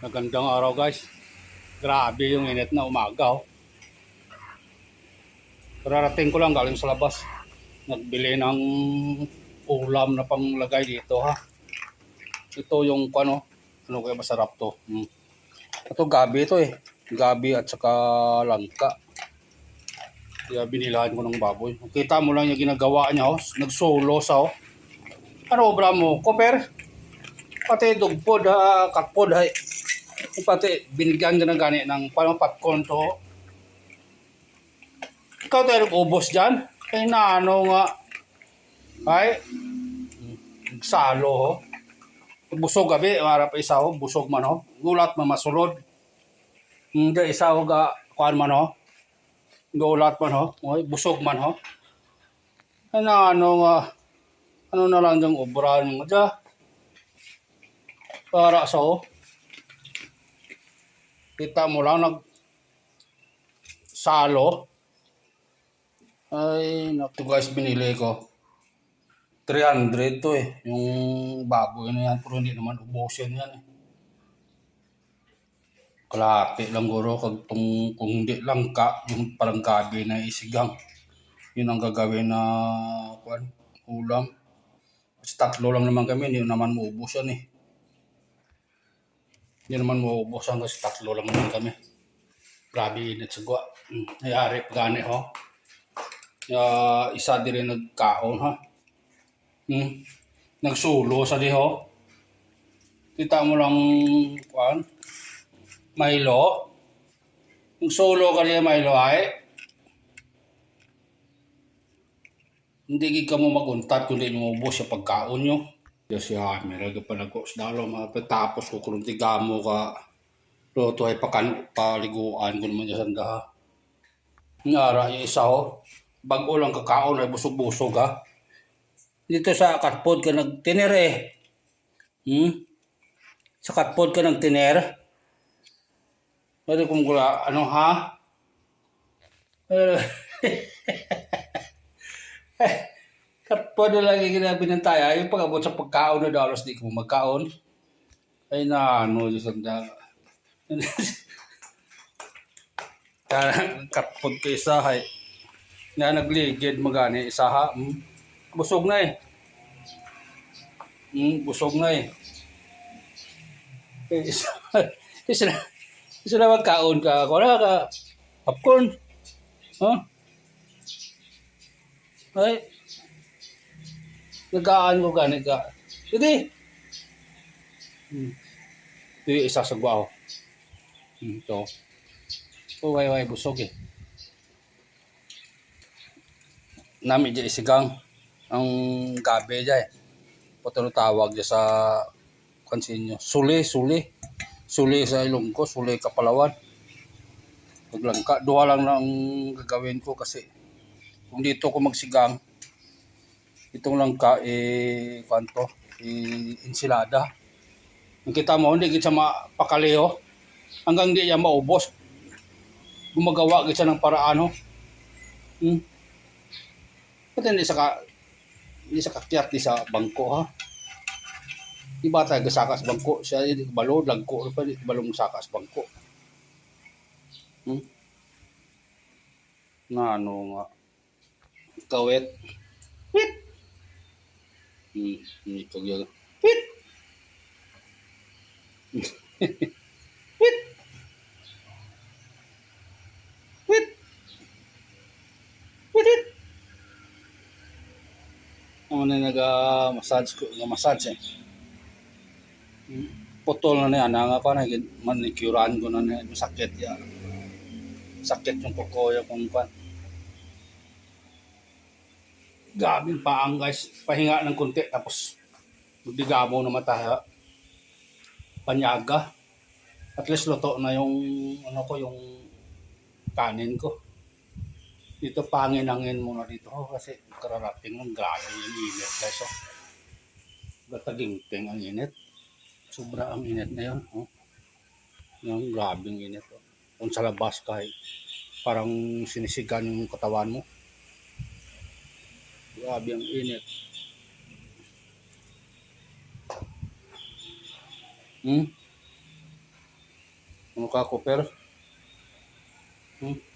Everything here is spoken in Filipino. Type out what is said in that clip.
Magandang araw guys. Grabe yung init na umaga. Kararating ko lang galing sa labas. Nagbili ng ulam na panglagay dito ha. Ito yung ano kaya masarap to. Ito gabi ito eh. Gabi at saka langka. Kaya binilahan ko ng baboy. Kita mo lang yung ginagawa niya Nagsolo sa Ano obra mo? Koper? Pati dugpod ha, katpod ha. Pati binigyan ka na gani ng popcorn to. Ikaw tayo nag-ubos dyan? Ay na ano nga. Ay, nagsalo Busog gabi, marap isa busog man Gulat man masulod. Hindi isa ga kuan man Gulat man Oy, busog man Ay na ano nga. Ano na lang yung obra mo dyan. Para sa kita mo lang salo. Ay, naku guys, binili ko. 300 to eh. Yung baboy na yan. Pero hindi naman ubusin yan eh. Kalahati lang guro. Kung hindi lang yung parang gabi na isigang. Yun ang gagawin na ulam. Kasi 3 lang naman kami. Hindi naman maubos yan eh. Hindi naman maubos yan kasi 3 lang naman kami. Grabe init sa gwa. Nayari pagani isa din rin nagkaon Nagsulo sa diho. Kita mo lang Milo. Nagsulo ka niya Milo ay. Hindi ka mo maguntat kundi mo ubos sa pagkaon nyo. Kasi meron ka pa nagkosdalo. Tapos ko kung tigamo ka. Luto ay paliguan ko naman dyan sanda. Ngara yung isa bago lang kakaon ay busog-busog Dito sa katpod ka nagtiner eh. Sa katpod ka nagtiner. Pwede kung gula, Katpod na lagi ginabinantaya. Yung pag-abot sa pagkaon na dalos di ka mo magkaon. Ay na, yung sanda. Katpod ka isa ay. Na nagligid magani isa Busog na eh. Busog na eh. Isa na magkaon ka. Wala ka. Popcorn. Ay. Nagaan ko gani ka. Sige. Ito yung isa sa gwa Ito. Way busog eh. Nami dyan isigang ang gabi dyan Patano tawag dyan sa kansinyo. Suli sa Ilonggo, suli Kapalawan. Paglangka, 2 lang ang gagawin ko kasi kung dito ko magsigang itong langka ensilada. Ang kita mo hindi kita mapakaliho hanggang di niya maubos. Gumagawa kita ng paraan Pati hindi sa kakyat di sa bangko Di ba tayo sakas bangko siya hindi balo lagko pa di balong sakas bangko. Na ano nga kawet. Wit. Ito yun. Wit. Wit. Wit. Wit. Ano na massage eh. Putol na niya, ako na manicurean ko na niya, sakit ya. Sakit yung kuko kung gabing paang guys, pahinga ng kunti tapos magdigamo na mata panyaga. At least luto na yung yung kanin ko. Dito pangin-angin muna dito kasi kararating ng grabe yung init guys Batagingting ang init. Sobra ang init na yun yung grabing init Kung sa labas kahit parang sinisigan yung katawan mo. Grabe ang init. Ano ka, Cooper? Hmm?